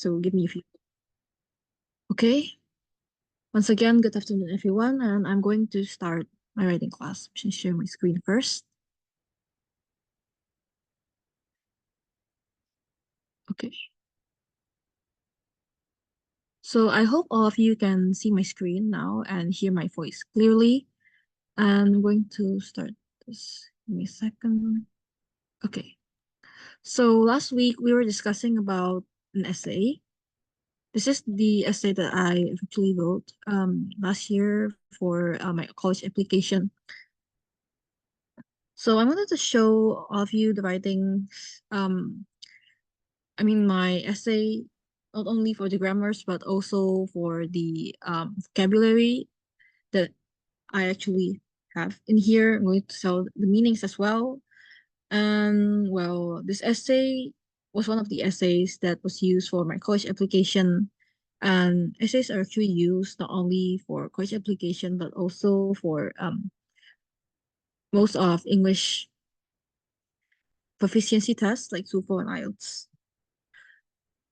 So give me a few. Okay. Once again, good afternoon, everyone, and I'm going to start my writing class. I'm going to share my screen first. Okay. So I hope all of you can see my screen now and hear my voice clearly. And I'm going to start this. Give me a second. Okay. So last week we were discussing about an essay. This is the essay that I actually wrote last year for my college application. So I wanted to show all of you the writing, my essay, not only for the grammars, but also for the vocabulary that I actually have in here. I'm going to show the meanings as well. And well, this essay was one of the essays that was used for my college application. And essays are actually used not only for college application, but also for most of English proficiency tests like TOEFL and IELTS.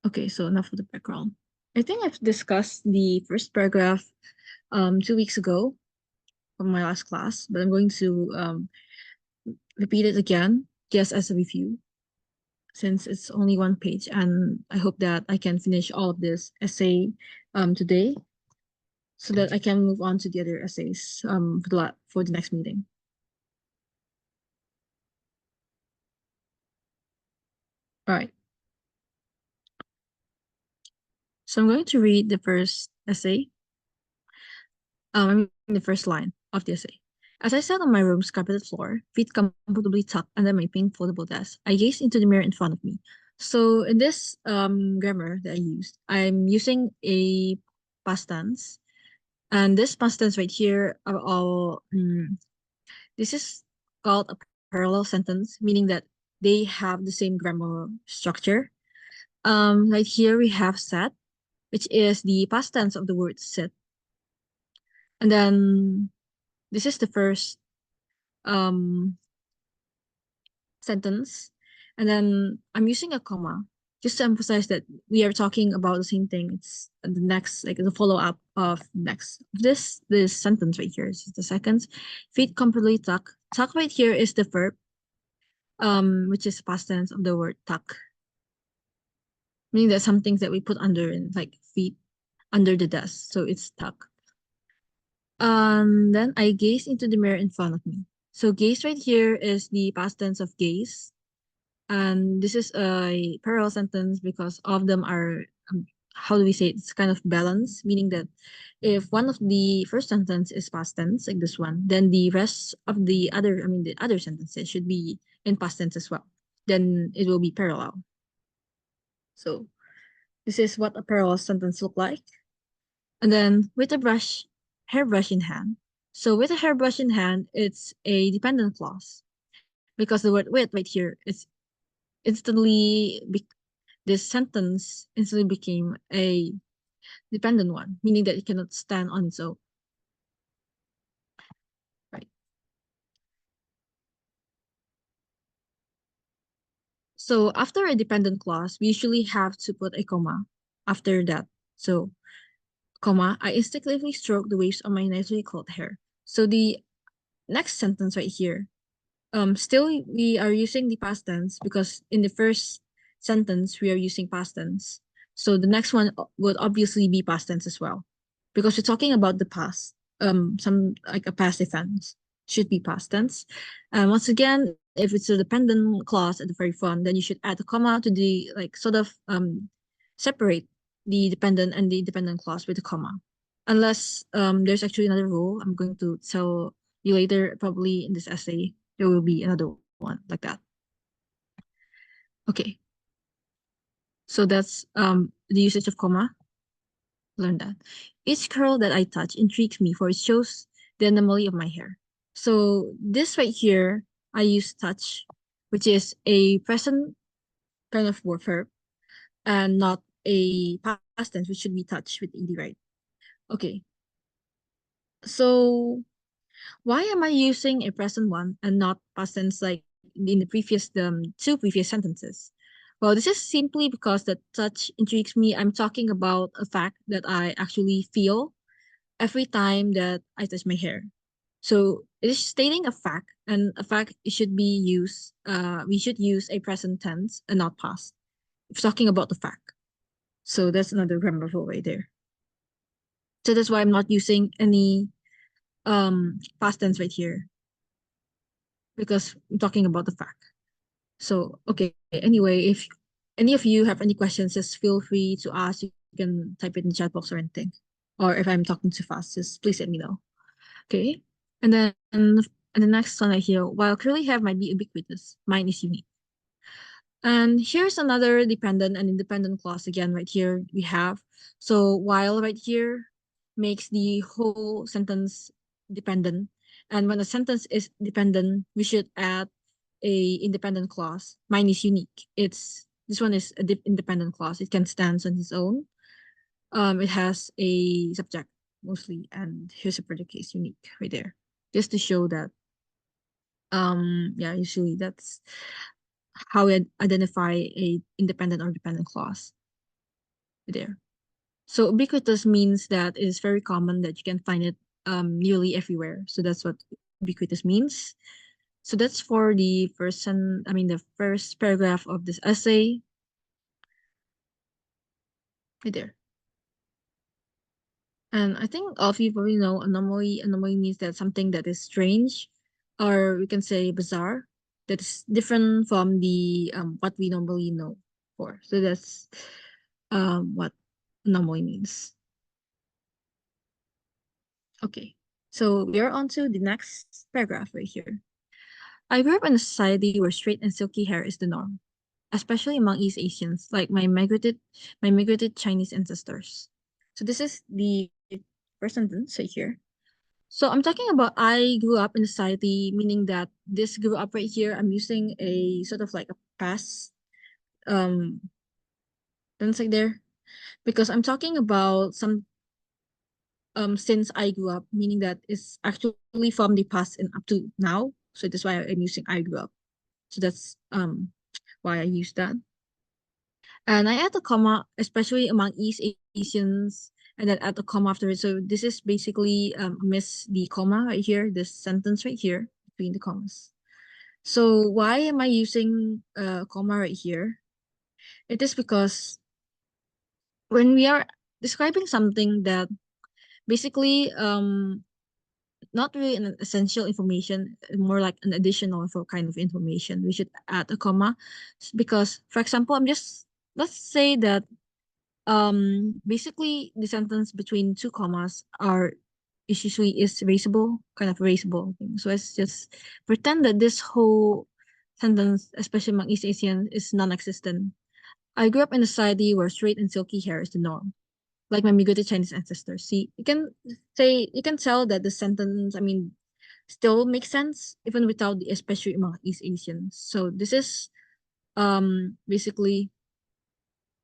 Okay, so enough of the background. I think I've discussed the first paragraph 2 weeks ago from my last class, but I'm going to repeat it again just as a review since it's only one page, and I hope that I can finish all of this essay today so that I can move on to the other essays for the next meeting. All right. So I'm going to read the first essay. The first line of the essay. As I sat on my room's carpeted floor, feet comfortably tucked under my pink foldable desk, I gazed into the mirror in front of me. So in this grammar that I used, I'm using a past tense, and this past tense right here are all this is called a parallel sentence, meaning that they have the same grammar structure. Right here we have sat, which is the past tense of the word sit, and then this is the first um sentence, and then I'm using a comma just to emphasize that we are talking about the same thing. It's the next, like the follow-up of next. This sentence right here is the second. Feet comfortably tuck. Tuck right here is the verb, which is past tense of the word tuck, meaning that some things that we put under in like feet under the desk. So it's tuck. Then I gaze into the mirror in front of me. So gaze right here is the past tense of gaze. And this is a parallel sentence because all of them are, how do we say it? It's kind of balanced, meaning that if one of the first sentence is past tense, like this one, then the rest of the other sentences should be in past tense as well. Then it will be parallel. So this is what a parallel sentence look like. And then with a hairbrush in hand. So with a hairbrush in hand, it's a dependent clause because the word with right here is instantly this sentence instantly became a dependent one, meaning that it cannot stand on its own. Right. So after a dependent clause, we usually have to put a comma after that. So, comma, I instinctively stroke the waves of my nicely curled hair. So the next sentence right here, still we are using the past tense because in the first sentence we are using past tense. So the next one would obviously be past tense as well, because we're talking about the past. Some like a past event should be past tense. And once again, if it's a dependent clause at the very front, then you should add a comma to the like sort of separate the dependent and the dependent clause with a comma. Unless there's actually another rule I'm going to tell you later, probably in this essay, there will be another one like that. Okay. So that's the usage of comma. Learn that. Each curl that I touch intrigues me, for it shows the anomaly of my hair. So this right here, I use touch, which is a present kind of verb and not a past tense, which should be touch with ed, right? Okay. So why am I using a present one and not past tense like in the previous two previous sentences? Well, this is simply because that touch intrigues me. I'm talking about a fact that I actually feel every time that I touch my hair. So it is stating a fact, and a fact it should be used. We should use a present tense and not past. If talking about the fact. So that's another grammar rule right there. So that's why I'm not using any past tense right here because I'm talking about the fact. So okay. Anyway, if any of you have any questions, just feel free to ask. You can type it in the chat box or anything. Or if I'm talking too fast, just please let me know. Okay. And the next one I hear, while curly hair might be ubiquitous, mine is unique. And here's another dependent and independent clause again right here we have. So while right here makes the whole sentence dependent. And when a sentence is dependent, we should add a independent clause. Mine is unique. This one is a independent clause. It can stand on its own. It has a subject mostly, and here's a predicate unique right there. Just to show that yeah, usually that's how we identify a independent or dependent clause there. So ubiquitous means that it is very common that you can find it nearly everywhere. So that's what ubiquitous means. So that's for the the first paragraph of this essay right there. And I think all of you probably know anomaly. Anomaly means that something that is strange, or we can say bizarre, that is different from the what we normally know for. So that's what anomaly means. Okay, so we are on to the next paragraph right here. I grew up in a society where straight and silky hair is the norm, especially among East Asians, like my migrated Chinese ancestors. So this is the first sentence right here. So I'm talking about I grew up in a society, meaning that this grew up right here. I'm using a sort of like a past um tense like there because I'm talking about some since I grew up, meaning that it's actually from the past and up to now. So that's why I'm using I grew up. So that's why I use that. And I add a comma, especially among East Asians, and then add a comma after it. So this is basically miss the comma right here, this sentence right here between the commas. So why am I using a comma right here? It is because when we are describing something that basically not really an essential information, more like an additional info kind of information, we should add a comma because, for example, let's say that basically the sentence between two commas are is usually is erasable, kind of erasable thing. So let's just pretend that this whole sentence, especially among East Asians, is non-existent. I grew up in a society where straight and silky hair is the norm, like my migrated Chinese ancestors. See, you can tell that the sentence, still makes sense even without the especially among East Asians. So this is basically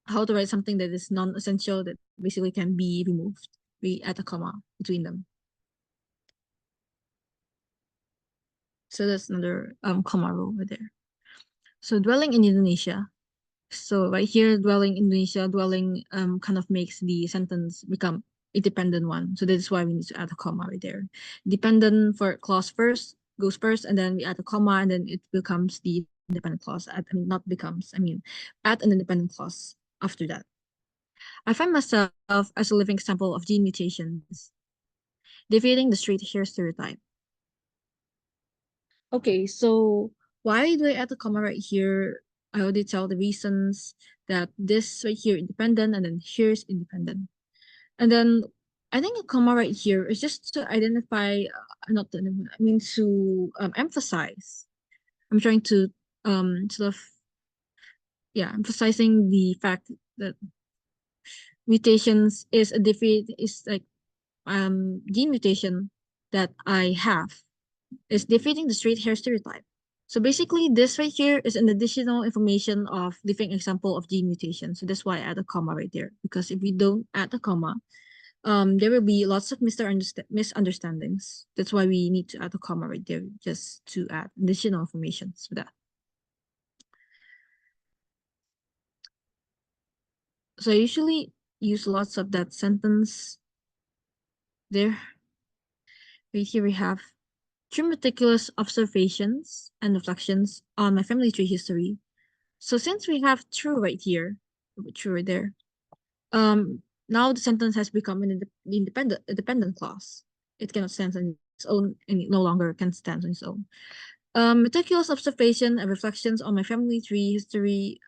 how to write something that is non-essential that basically can be removed. We add a comma between them. So that's another comma rule over there. So dwelling in Indonesia. So right here, dwelling Indonesia, dwelling kind of makes the sentence become a dependent one. So that's why we need to add a comma right there. Dependent for clause first goes first, and then we add a comma, and then it becomes the independent clause. Not becomes. Add an independent clause after that. I find myself as a living example of gene mutations, defeating the straight hair stereotype. Okay, so why do I add the comma right here? I already tell the reasons that this right here independent and then here's independent. And then I think a comma right here is just to identify, not to, to emphasize. I'm trying to sort of, yeah, emphasizing the fact that mutations is a defeat, is like gene mutation that I have is defeating the straight hair stereotype. So basically, this right here is an additional information of living example of gene mutation. So that's why I add a comma right there. Because if we don't add a comma, there will be lots of misunderstandings. That's why we need to add a comma right there, just to add additional information for that. So I usually use lots of that sentence there. Right here we have through meticulous observations and reflections on my family tree history. So since we have true right here, true right there, now the sentence has become an independent clause. It cannot stand on its own and it no longer can stand on its own. Meticulous observation and reflections on my family tree history.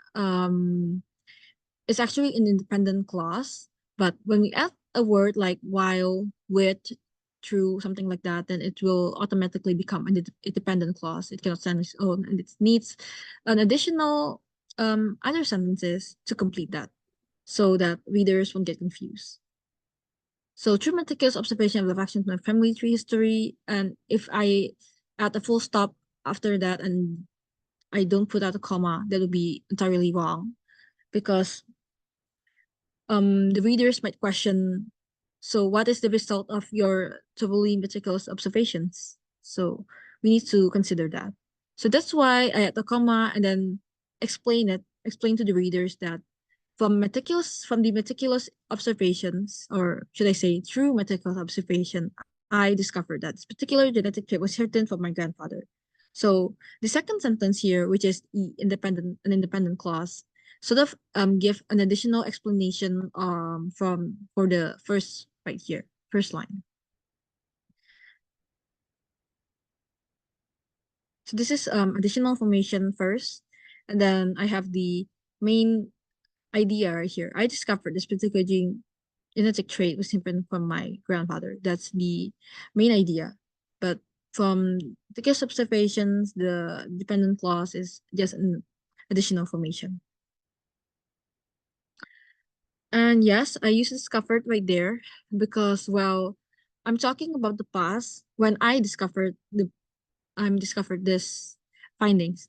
It's actually an independent clause, but when we add a word like while, with, through, something like that, then it will automatically become an independent clause. It cannot stand on its own, and it needs an additional other sentences to complete that, so that readers won't get confused. So through meticulous observation of the factions of my family tree history, and if I add a full stop after that and I don't put out a comma, that would be entirely wrong because the readers might question, so what is the result of your thoroughly meticulous observations? So we need to consider that. So that's why I add the comma and then explain to the readers that from the meticulous observations, or should I say through meticulous observation, I discovered that this particular genetic trait was certain from my grandfather. So the second sentence here, which is an independent clause, sort of give an additional explanation from for the first right here, first line. So this is additional information first, and then I have the main idea right here. I discovered this particular genetic trait was different from my grandfather. That's the main idea. But from the case observations, the dependent clause is just an additional information. And yes, I use discovered right there because, well, I'm talking about the past when I'm discovered this findings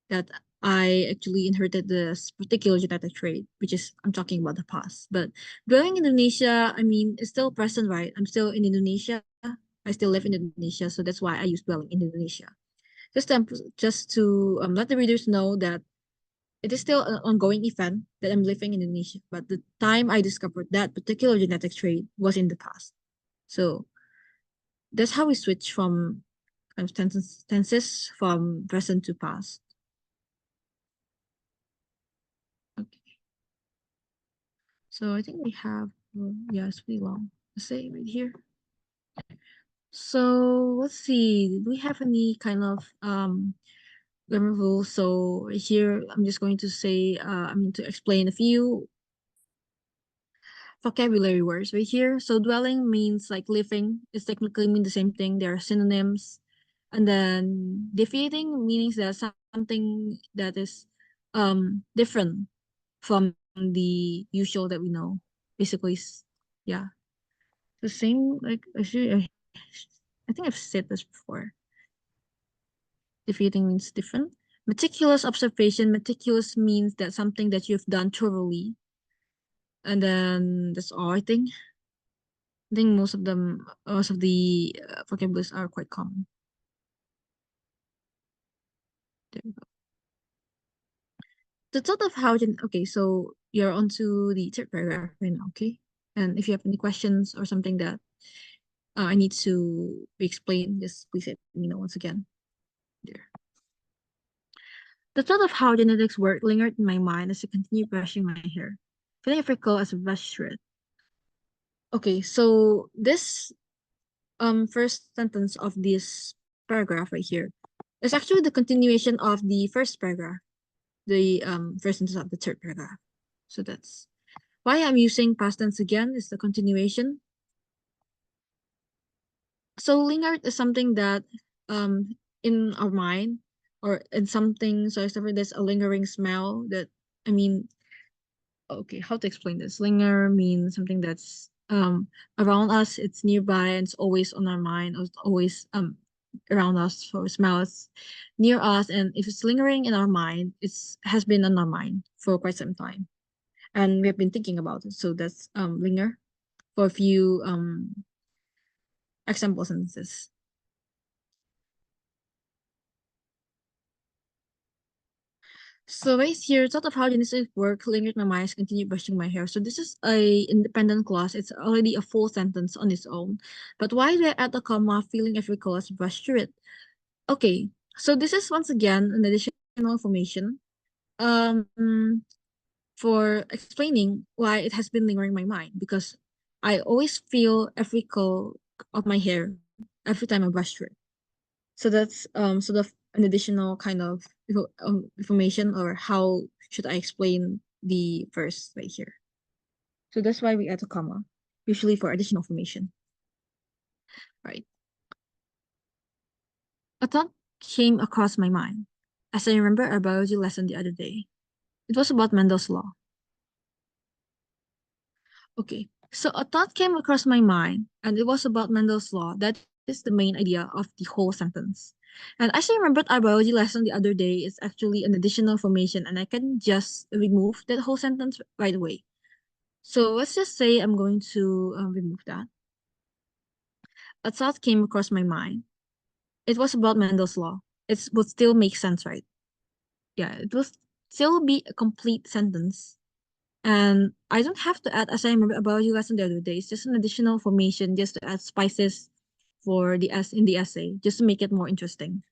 that I actually inherited this particular genetic trait, which is I'm talking about the past. But dwelling in Indonesia, I mean, it's still present, right? I'm still in Indonesia. I still live in Indonesia, so that's why I use dwelling in Indonesia. Just to let the readers know that it is still an ongoing event that I'm living in Indonesia, but the time I discovered that particular genetic trait was in the past. So that's how we switch from kind of tenses from present to past. Okay. So I think we have, well, yeah, it's pretty long. Let's say right here. So let's see, do we have any kind of grammar rules? So here I'm just going to say, to explain a few vocabulary words right here. So dwelling means like living. It's technically mean the same thing. There are synonyms. And then deviating means that something that is different from the usual that we know. Basically, yeah. The same, like, actually, I think I've said this before. Deviating means different. Meticulous observation. Meticulous means that something that you've done thoroughly. And then that's all, I think. I think most of the vocabularies are quite common. There we go. The thought of how, okay, so you're on to the third paragraph right now, okay? And if you have any questions or something that I need to explain, just please let me know once again. There. The thought of how genetics work lingered in my mind as I continued brushing my hair, feeling fickle as a brush thread. Okay, so this first sentence of this paragraph right here is actually the continuation of the first paragraph, the first sentence of the third paragraph. So that's why I'm using past tense again, is the continuation. So lingered is something that in our mind or in something, so if there's a lingering smell that, I mean, okay, how to explain this? Linger means something that's around us, it's nearby, and it's always on our mind, or it's always around us, so it smells near us, and if it's lingering in our mind, it's has been on our mind for quite some time. And we have been thinking about it. So that's linger for a few example sentences. So right here, thought of how genesis work lingered my mind, continue brushing my hair. So this is a independent clause. It's already a full sentence on its own. But why did I add a comma, feeling every as brush through it? Okay, so this is once again an additional information for explaining why it has been lingering in my mind because I always feel every curl of my hair every time I brush through it. So that's sort of an additional kind of information or how should I explain the verse right here. So that's why we add a comma, usually for additional information. Right. A thought came across my mind as I remember our biology lesson the other day. It was about Mendel's law. Okay, so a thought came across my mind, and it was about Mendel's law. That is the main idea of the whole sentence. And as I remembered our biology lesson the other day, it's actually an additional information, and I can just remove that whole sentence right away. So let's just say I'm going to remove that. A thought came across my mind. It was about Mendel's law. It would still make sense, right? Yeah, it will still be a complete sentence. And I don't have to add, as I remember about you lesson the other day, it's just an additional information just to add spices for the S in the essay, just to make it more interesting.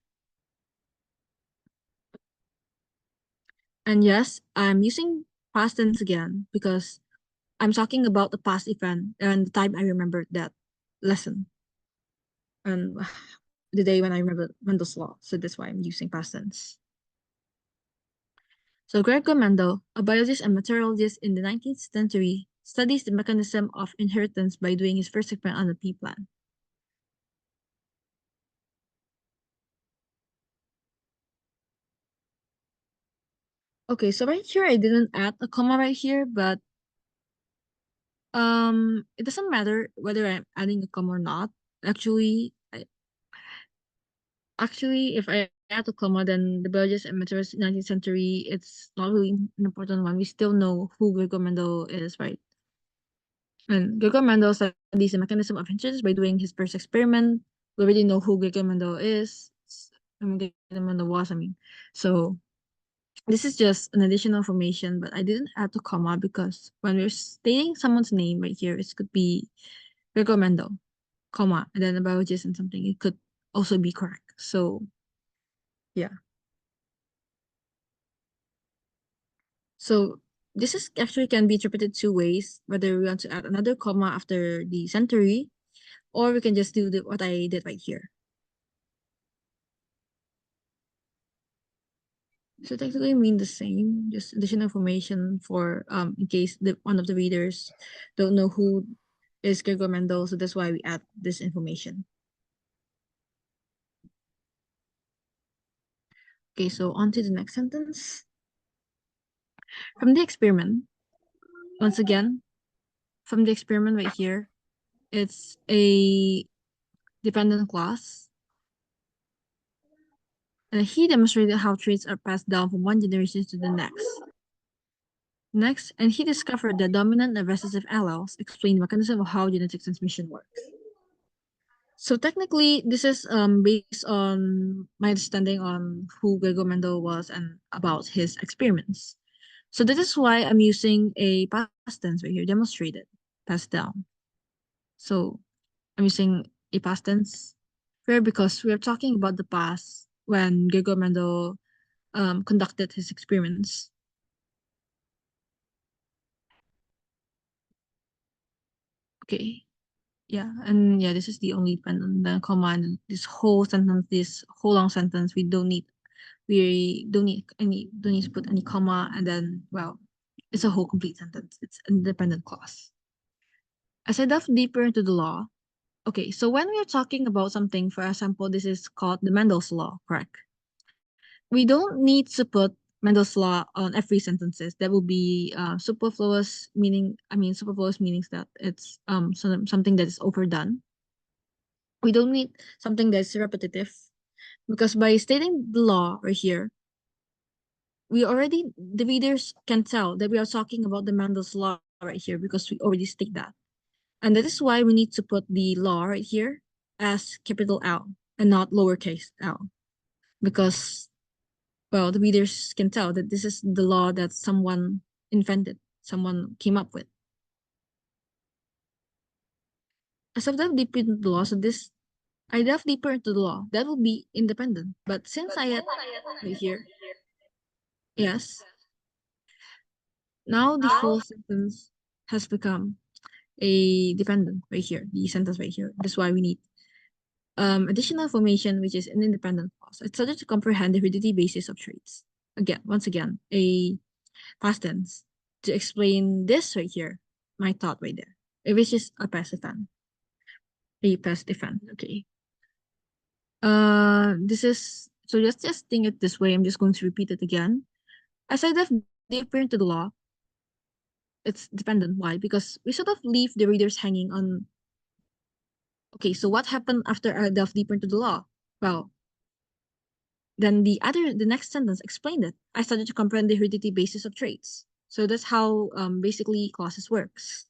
And yes, I'm using past tense again because I'm talking about the past event and the time I remembered that lesson and the day when I remember Mendel's law. So that's why I'm using past tense. So Gregor Mendel, a biologist and materialist in the 19th century, studies the mechanism of inheritance by doing his first experiment on a pea plant. Okay, so right here I didn't add a comma right here, but it doesn't matter whether I'm adding a comma or not. Actually, if I add a comma, then the biologist and materialist 19th century, it's not really an important one. We still know who Gregor Mendel is, right? And Gregor Mendel studies the mechanism of inheritance by doing his first experiment. We already know who Gregor Mendel is. I mean, Gregor Mendel was, I mean. So this is just an additional information, but I didn't add the comma because when we're stating someone's name right here, it could be Gregor Mendel, comma, and then a biologist and something. It could also be correct. So yeah. So this is actually can be interpreted two ways, whether we want to add another comma after the century, or we can just do what I did right here. So technically mean the same, just additional information for in case one of the readers don't know who is Gregor Mendel, so that's why we add this information. Okay, so on to the next sentence. From the experiment, once again, from the experiment right here, it's a dependent clause. And he demonstrated how traits are passed down from one generation to the next. Next, and he discovered that dominant and recessive alleles explain the mechanism of how genetic transmission works. So technically, this is based on my understanding on who Gregor Mendel was and about his experiments. So this is why I'm using a past tense right here, demonstrated, passed down. So I'm using a past tense here because we're talking about the past when Gregor Mendel conducted his experiments. Okay. Yeah, and yeah, this is the only pen and then comma and this whole sentence, this whole long sentence, we don't need to put any comma and then well, it's a whole complete sentence. It's an independent clause. As I delve deeper into the law, okay, so when we are talking about something, for example, this is called the Mendel's law, correct? We don't need to put Mendel's law on every sentences. That will be superfluous meaning. I mean, superfluous meanings that it's something that is overdone. We don't need something that's repetitive because by stating the law right here, the readers can tell that we are talking about the Mendel's law right here because we already state that. And that is why we need to put the law right here as capital L and not lowercase l because well, the readers can tell that this is the law that someone invented, someone came up with. As I've delved deeper into the law, so this I delve deeper into the law, that will be independent. But since I had right here, yes, now the whole sentence has become a dependent right here, the sentence right here. That's why we need additional information, which is an independent clause. It's subject to comprehend the heredity basis of traits. Again, once again, a past tense to explain this right here, my thought right there, which is a passive tense, a passive tense. Okay. This is so just think it this way. I'm just going to repeat it again. As I dive deeper into the law, it's dependent. Why? Because we sort of leave the readers hanging on. Okay, so what happened after I delve deeper into the law? Well, then the next sentence explained it. I started to comprehend the heredity basis of traits. So that's how basically clauses works.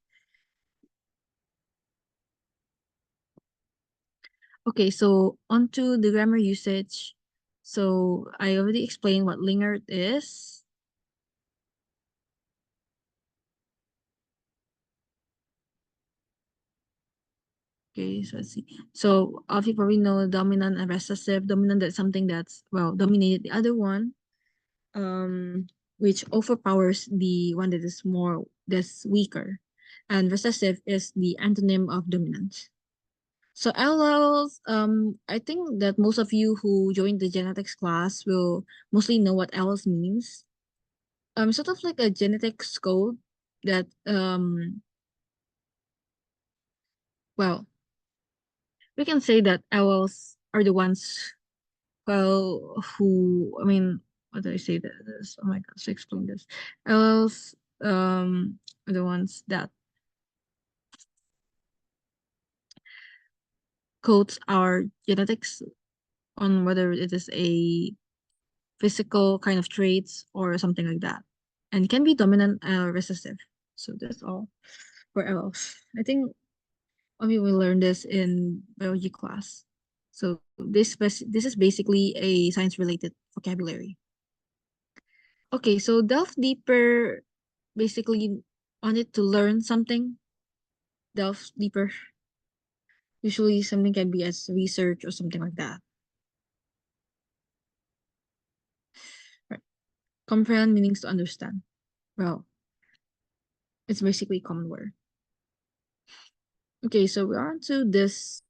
Okay, so onto the grammar usage. So I already explained what linger is. Okay, so let's see. So you probably know dominant and recessive. Dominant, that's something that's, well, dominated the other one, which overpowers the one that is that's weaker. And recessive is the antonym of dominant. So LLs, I think that most of you who joined the genetics class will mostly know what LLs means. Sort of like a genetics code that, well, we can say that LLs are the ones, well, who, I mean, what do I say this? Oh my gosh, to explain this. LLs, are the ones that codes our genetics on whether it is a physical kind of traits or something like that, and can be dominant or recessive. So that's all for else. I think we will learn this in biology class. So this is basically a science related vocabulary. Okay, so delve deeper, basically on it to learn something. Delve deeper. Usually something can be as research or something like that. Right. Comprehend meanings to understand. Well, it's basically a common word. Okay, so we're on to this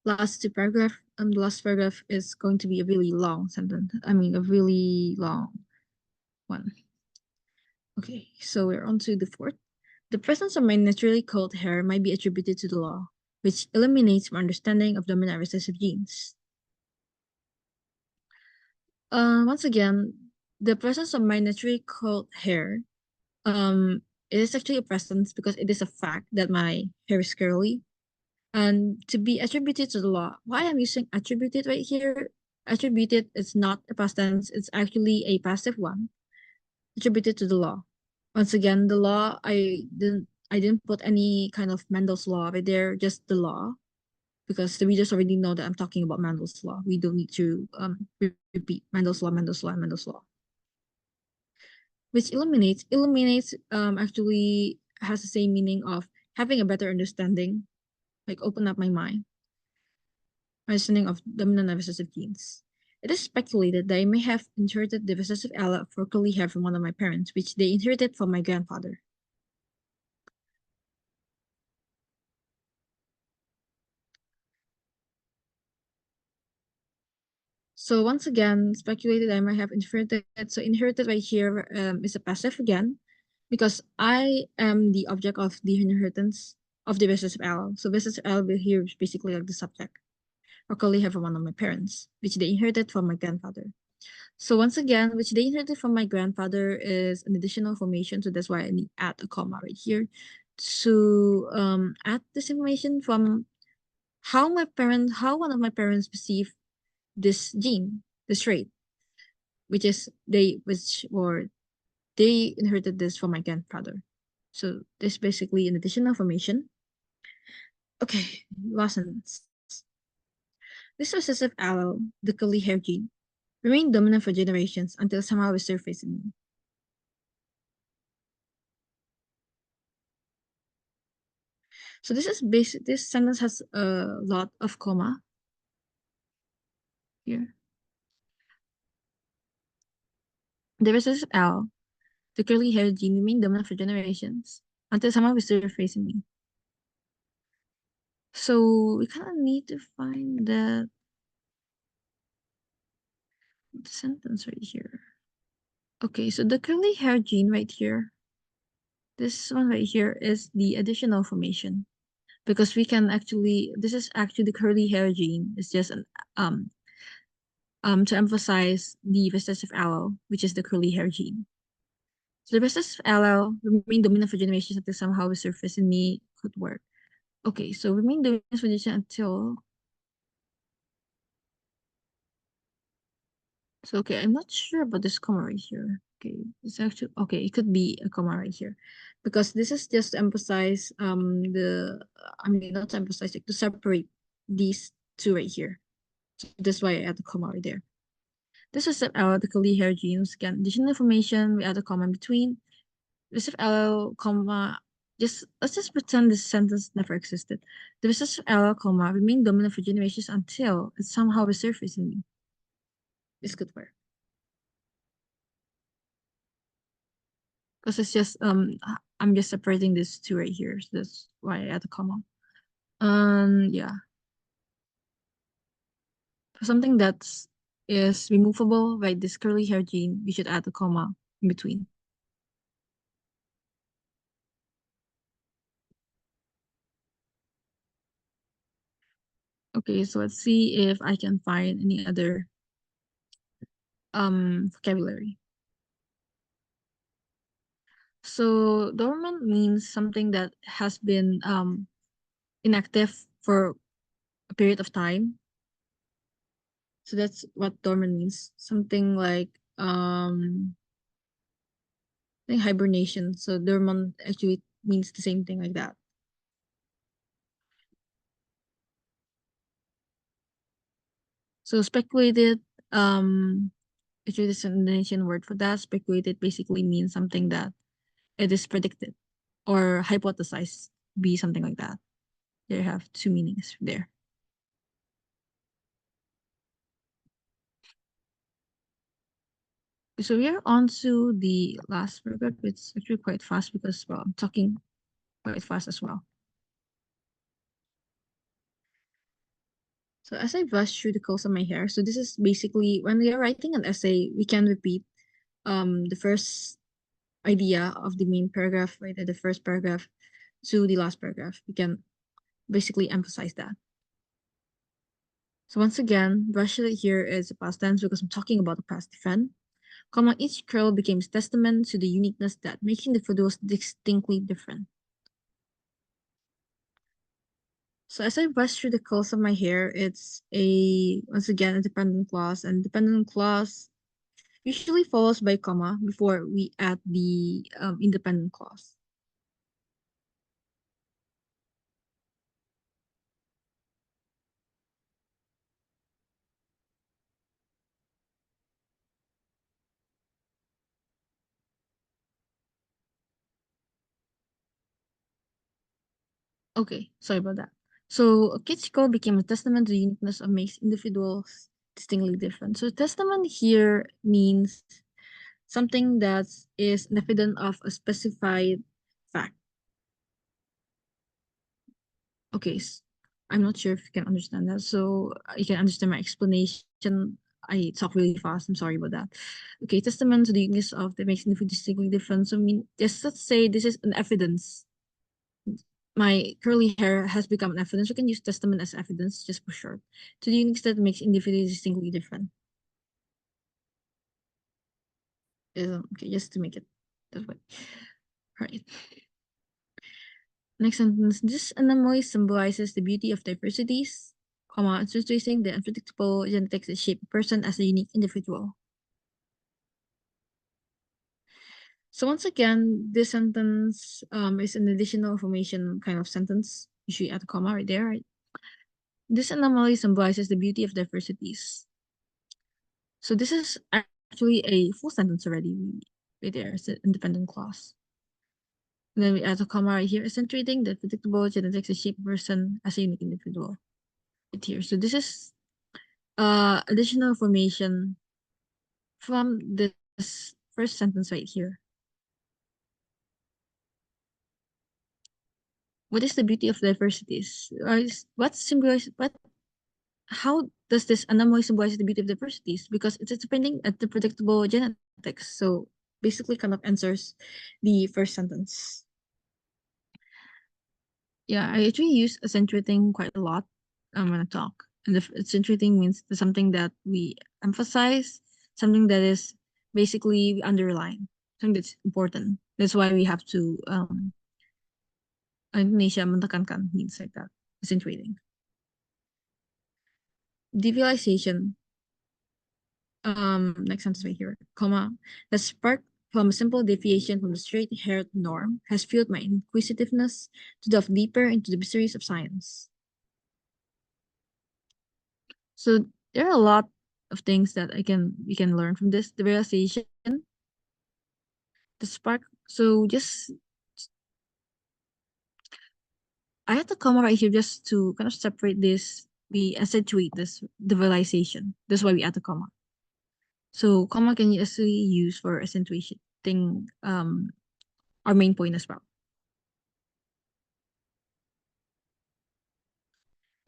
last two paragraph. The last paragraph is going to be a really long sentence. I mean, a really long one. Okay, so we're on to the fourth. The presence of my naturally cold hair might be attributed to the law, which eliminates my understanding of dominant recessive genes. Once again, the presence of my naturally cold hair, it is actually a presence because it is a fact that my hair is curly. And to be attributed to the law, why I'm using attributed right here, attributed is not a past tense, it's actually a passive one, attributed to the law. Once again, the law, I didn't put any kind of Mendel's law right there, just the law, because the readers already know that I'm talking about Mendel's law. We don't need to repeat Mendel's law, Mendel's law, Mendel's law. Which eliminates actually has the same meaning of having a better understanding, like open up my mind, understanding of dominant and recessive genes. It is speculated that I may have inherited the recessive allele for curly hair from one of my parents, which they inherited from my grandfather. So once again, speculated I might have inherited. So inherited right here is a passive again, because I am the object of the inheritance of the recessive allele. So recessive allele here is basically like the subject, or curly hair from one of my parents, which they inherited from my grandfather. So once again, which they inherited from my grandfather is an additional information. So that's why I need add a comma right here to add this information from how one of my parents perceive this gene, this trait, which they inherited this from my grandfather. So this basically an additional information. Okay, last sentence. This recessive allele, the curly hair gene, remain dominant for generations until somehow resurface in me. So this is basic. This sentence has a lot of comma here. The recessive L, the curly haired gene, remain dominant for generations until somehow resurface in me. So we kind of need to find the sentence right here. Okay, so the curly hair gene right here, this one right here is the additional formation because we can actually, this is actually the curly hair gene. It's just an to emphasize the recessive allele, which is the curly hair gene. So the recessive allele remain dominant for generations until somehow resurface in me could work. Okay, so remain dominant for generations until. So okay, I'm not sure about this comma right here. Okay, it's actually okay. It could be a comma right here, because this is just to emphasize the. I mean, not to emphasize, like to separate these two right here. So that's why I add the comma right there. This is our the curly hair genes. Again, additional information. We add a comma in between. Recessive allele, comma. Just let's just pretend this sentence never existed. The recessive allele, comma, remain dominant for generations until it somehow resurfaces in me. This could work. Because it's just I'm just separating these two right here, so that's why I add a comma. Yeah, for something that's is removable by this curly hair gene, we should add a comma in between. Okay, so let's see if I can find any other vocabulary. So dormant means something that has been inactive for a period of time. So that's what dormant means. Something like I think hibernation. So dormant actually means the same thing like that. So speculated, actually this is an Indonesian word for that. Speculated basically means something that it is predicted or hypothesized be something like that. They have two meanings there. So we are on to the last paragraph. It's actually quite fast because well, I'm talking quite fast as well. So as I brush through the curls of my hair, so this is basically when we are writing an essay, we can repeat the first idea of the main paragraph, right, at the first paragraph to the last paragraph. We can basically emphasize that. So once again, brush it here is a past tense because I'm talking about the past event. Comma, each curl became testament to the uniqueness that making the photos distinctly different. So as I brush through the curls of my hair, it's once again, a dependent clause, and dependent clause usually follows by comma before we add the independent clause. Okay, sorry about that. So a kid's call became a testament to the uniqueness of makes individuals distinctly different. So testament here means something that is an evidence of a specified fact. Okay, I'm not sure if you can understand that. So you can understand my explanation. I talk really fast. I'm sorry about that. Okay, testament to the uniqueness of that makes individuals distinctly different. So I mean, just let's say this is an evidence. My curly hair has become an evidence. We can use testament as evidence, just for short, to the uniqueness that makes individuals distinctly different. Okay, just to make it that way. Right. Next sentence. This anomaly symbolizes the beauty of diversities, comma, illustrating the unpredictable genetics that shape a person as a unique individual. So once again, this sentence is an additional information kind of sentence. You should add a comma right there, right? This anomaly symbolizes the beauty of diversities. So this is actually a full sentence already. Right there is an independent clause. And then we add a comma right here, accentuating the predictable genetics that shape a person as a unique individual. Right here. So this is additional information from this first sentence right here. What is the beauty of diversities? What symbolize what how does this anomaly symbolize the beauty of diversities? Because it's depending at the predictable genetics. So basically kind of answers the first sentence. Yeah, I actually use accentuating quite a lot when I talk. And the accentuating means something that we emphasize, something that is basically we underline, something that's important. That's why we have to Indonesia menekankan means like that, accentuating. Devialization, next sentence right here, comma, the spark from a simple deviation from the straight-haired norm has fueled my inquisitiveness to delve deeper into the mysteries of science. So there are a lot of things that we can learn from this. The realization, the spark. So just I had to come right here just to kind of separate this. We accentuate this the realization. That's why we add the comma. So comma can you actually use for accentuation thing our main point as well.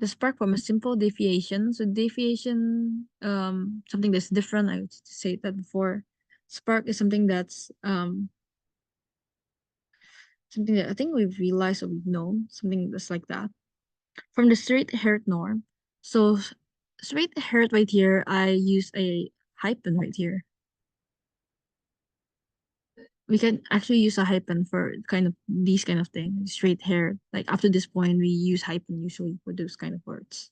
The spark from a simple deviation. So deviation, something that's different. I would say that before. Spark is something that's something that I think we've realized or we've known, something that's like that. From the straight-haired norm. So straight-haired right here, I use a hyphen right here. We can actually use a hyphen for kind of these kind of things, straight hair. Like after this point, we use hyphen usually for those kind of words.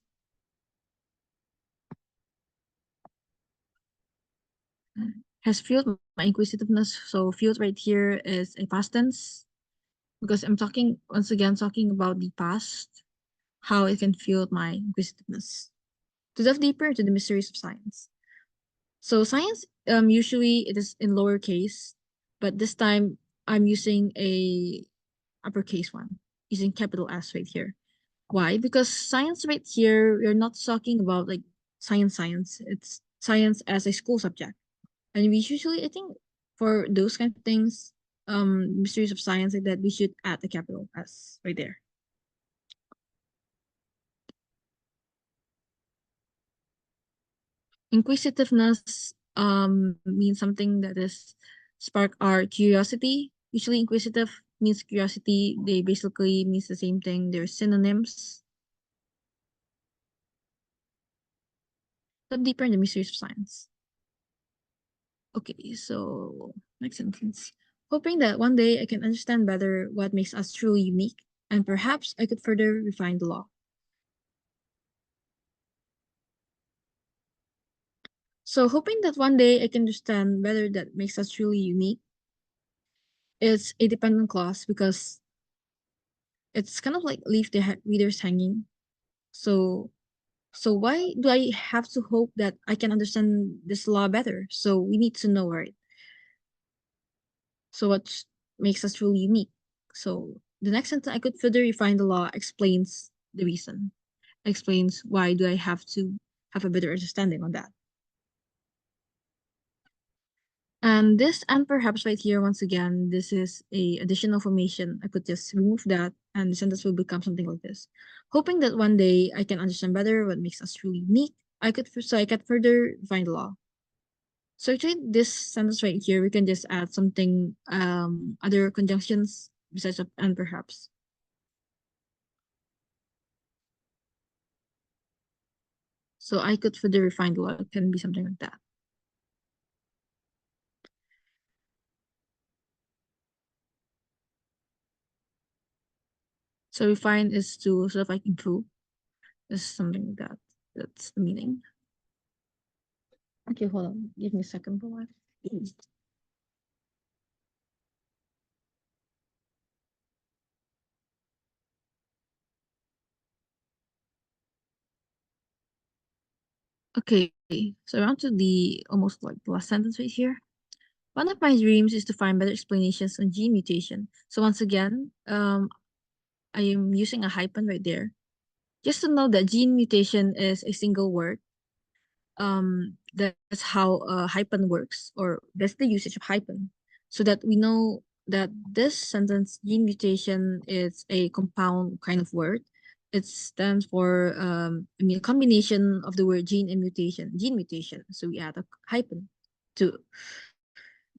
Has fueled my inquisitiveness. So fueled right here is a past tense because I'm talking once again talking about the past, how it can fuel my inquisitiveness. To delve deeper into the mysteries of science. So science, usually it is in lowercase, but this time I'm using a uppercase one, using capital S right here. Why? Because science right here, we're not talking about like science. It's science as a school subject. And we usually, I think, for those kind of things, mysteries of science like that, we should add the capital S right there. Inquisitiveness means something that is spark our curiosity. Usually inquisitive means curiosity. They basically means the same thing. They're synonyms. But deeper in the mysteries of science. Okay, so next sentence. Hoping that one day I can understand better what makes us truly unique, and perhaps I could further refine the law. So hoping that one day I can understand better that makes us truly unique. It's a dependent clause because it's kind of like leave the readers hanging. So so why do I have to hope that I can understand this law better? So we need to know, right? So what makes us truly unique? So the next sentence I could further refine the law explains the reason. Explains why do I have to have a better understanding on that. And this and perhaps right here once again, this is a additional information. I could just remove that and the sentence will become something like this. Hoping that one day I can understand better what makes us truly unique, I could further refine the law. So actually this sentence right here, we can just add something other conjunctions besides of and perhaps. So I could further refine the law. It can be something like that. So refine is to sort of like improve. Is something like that. That's the meaning. Okay, hold on. Give me a second for what. Okay, So around to the almost like the last sentence right here. One of my dreams is to find better explanations on gene mutation. So once again, I am using a hyphen right there. Just to know that gene mutation is a single word. That's how hyphen works, or that's the usage of hyphen, so that we know that this sentence gene mutation is a compound kind of word. It stands for a combination of the word gene and mutation, gene mutation. So we add a hyphen to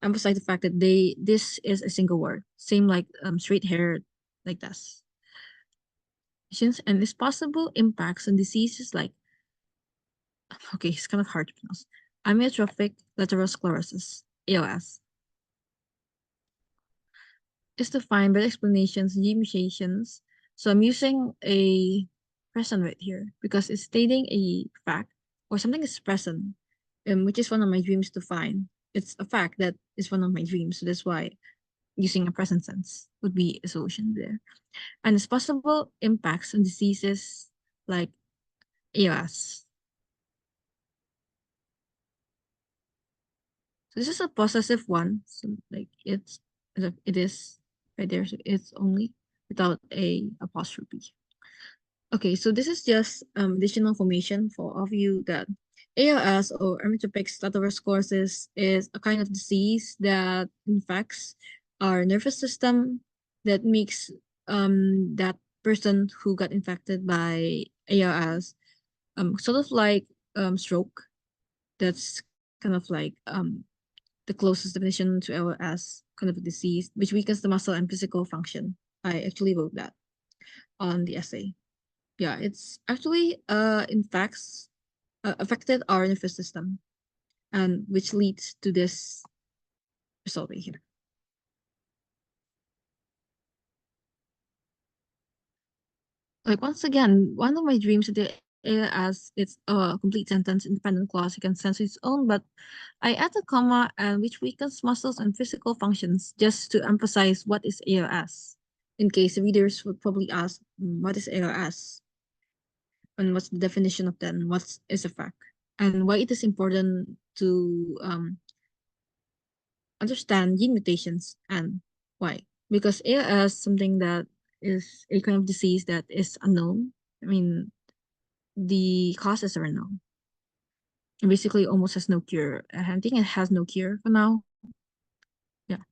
emphasize the fact that this is a single word, same like straight hair, like this. And its possible impacts on diseases like, okay, it's kind of hard to pronounce, amyotrophic lateral sclerosis, ALS, is to find better explanations and mutations. So I'm using a present right here because it's stating a fact or something is present, which is one of my dreams to find. It's a fact that is one of my dreams. So that's why using a present sense would be a solution there. And its possible impacts on diseases like ALS. So this is a possessive one. So like it is right there. So it's only without a apostrophe. Okay, so this is just additional information for all of you that ALS or amyotrophic lateral sclerosis is a kind of disease that infects our nervous system that makes that person who got infected by ALS sort of like stroke. That's kind of like the closest definition to ALS kind of a disease which weakens the muscle and physical function. I actually wrote that on the essay. Yeah, it's actually in facts affected our nervous system and which leads to this result right here. Like once again, one of my dreams today as it's a complete sentence independent clause it can sense its own, but I add a comma and which weakens muscles and physical functions just to emphasize what is ALS. In case readers would probably ask, what is ALS? And what's the definition of that and what is a fact? And why it is important to understand gene mutations and why. Because ALS is something that is a kind of disease that is unknown. I mean, the causes are unknown. It basically almost has no cure. I think it has no cure for now. Yeah.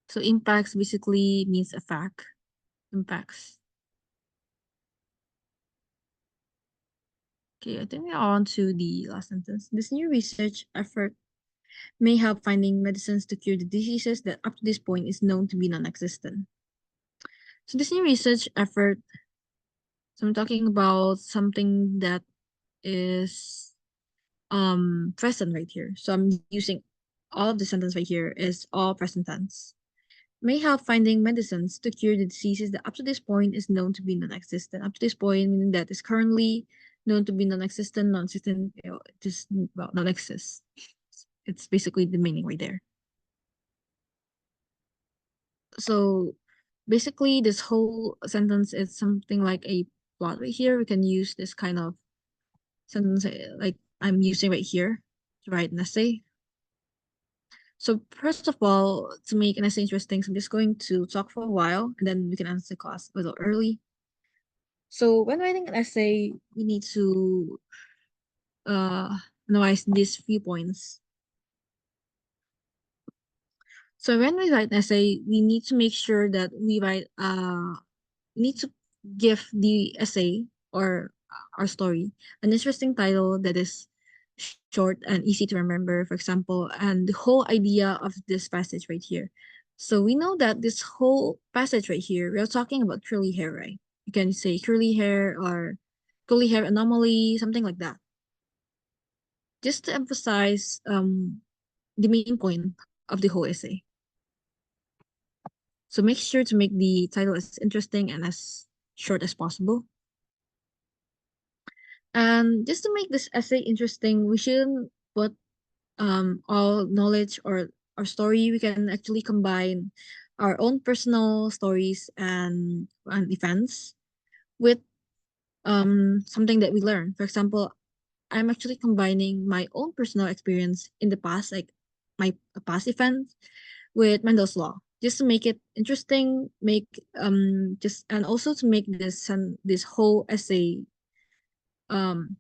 So impacts basically means a fact. Impacts. Okay, I think we are on to the last sentence. This new research effort may help finding medicines to cure the diseases that up to this point is known to be non-existent. So this new research effort, so I'm talking about something that is present right here. So I'm using all of the sentence right here is all present tense. May help finding medicines to cure the diseases that up to this point is known to be non-existent. Up to this point, meaning that is currently known to be non-existent, non-existent, just well, non-exist. It's basically the meaning right there. So basically, this whole sentence is something like a plot right here. We can use this kind of sentence like I'm using right here to write an essay. So first of all, to make an essay interesting, so I'm just going to talk for a while and then we can answer the class a little early. So when writing an essay, we need to uh, analyze these few points. So when we write an essay, we need to make sure that we need to give the essay or our story an interesting title that is short and easy to remember, for example, and the whole idea of this passage right here. So we know that this whole passage right here, we're talking about curly hair, right? You can say curly hair or curly hair anomaly, something like that. Just to emphasize the main point of the whole essay. So make sure to make the title as interesting and as short as possible. And just to make this essay interesting, we shouldn't put all knowledge or our story. We can actually combine our own personal stories and events with something that we learn. For example, I'm actually combining my own personal experience in the past, like my past events, with Mendel's law, just to make it interesting, make just and also to make this whole essay um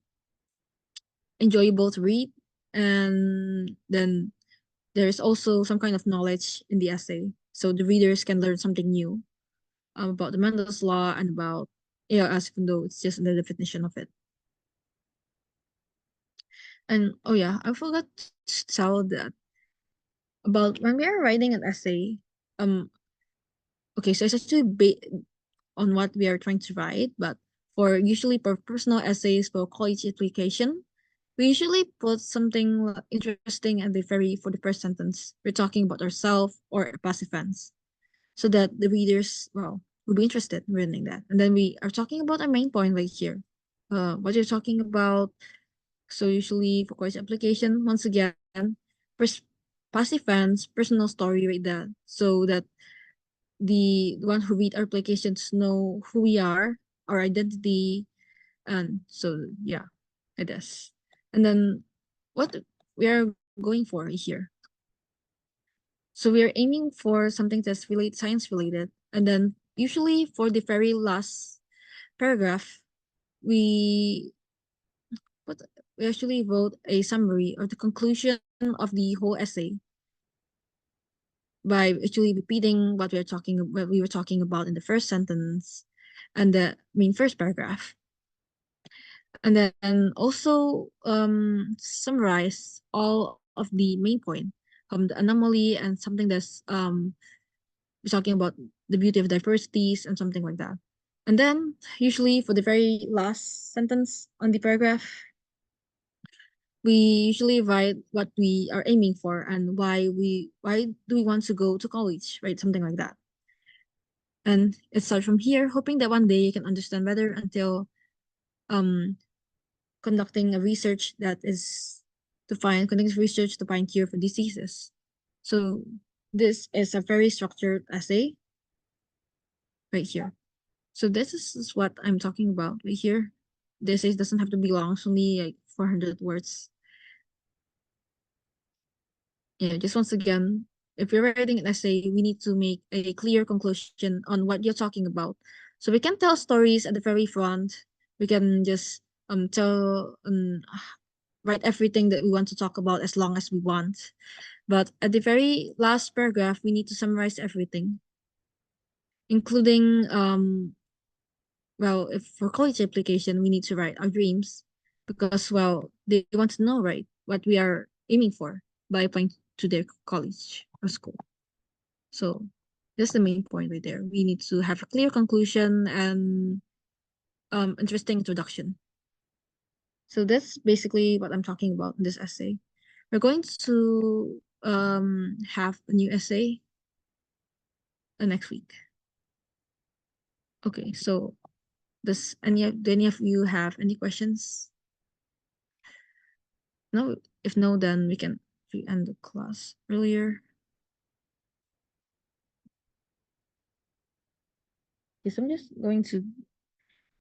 enjoyable to read, and then there's also some kind of knowledge in the essay, so the readers can learn something new about the Mendel's law and about ALS, even though it's just the definition of it. And oh yeah, I forgot to tell that about when we are writing an essay. Um, okay, so it's actually on what we are trying to write, but for personal essays for college application, we usually put something interesting at the very for the first sentence. We're talking about ourselves or past events, so that the readers, well, will be interested in reading that. And then we are talking about our main point right here. What you're talking about. So usually for course application, once again, pers- past events, personal story right there, so that the one who read our applications know who we are, our identity, and so yeah, it is. And then what we are going for here. So we are aiming for something that's science related, and then usually for the very last paragraph, we what we actually wrote a summary or the conclusion of the whole essay by actually repeating what we were talking about in the first sentence and first paragraph, and then also summarize all of the main point from the anomaly and something that's we're talking about the beauty of diversities and something like that. And then usually for the very last sentence on the paragraph, we usually write what we are aiming for and why do we want to go to college, right? Something like that. And it starts from here, hoping that one day you can understand better until um conducting a research that is conducting research to find cure for diseases. So this is a very structured essay right here. So is what I'm talking about right here. The essay doesn't have to be long, it's only like 400 words. Yeah, just once again, if you're writing an essay, we need to make a clear conclusion on what you're talking about. So we can tell stories at the very front. We can just write everything that we want to talk about as long as we want. But at the very last paragraph, we need to summarize everything, including well, if for college application, we need to write our dreams because well, they want to know, right, what we are aiming for by applying to their college or school. So that's the main point right there. We need to have a clear conclusion and interesting introduction. So that's basically what I'm talking about in this essay. We're going to have a new essay next week. Okay, so do any of you have any questions? No, if no, then we end the class earlier. Okay, so I'm just going to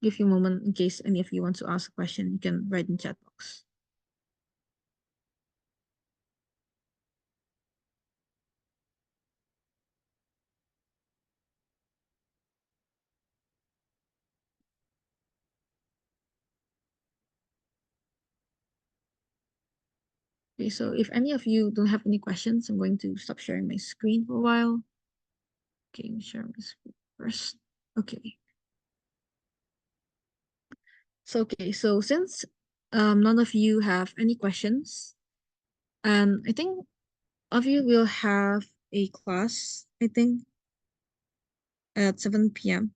give you a moment in case any of you want to ask a question. You can write in chat box. Okay, so if any of you don't have any questions, I'm going to stop sharing my screen for a while. Okay, share my screen first. Okay. So since none of you have any questions, and I think of you will have a class, I think, at 7 p.m.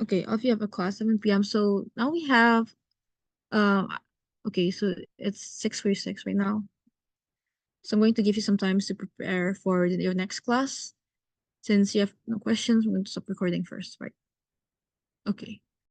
Okay, all of you have a class 7 p.m. So now we have okay, so it's 6:46 right now. So I'm going to give you some time to prepare for your next class. Since you have no questions, I'm going to stop recording first, right? Okay.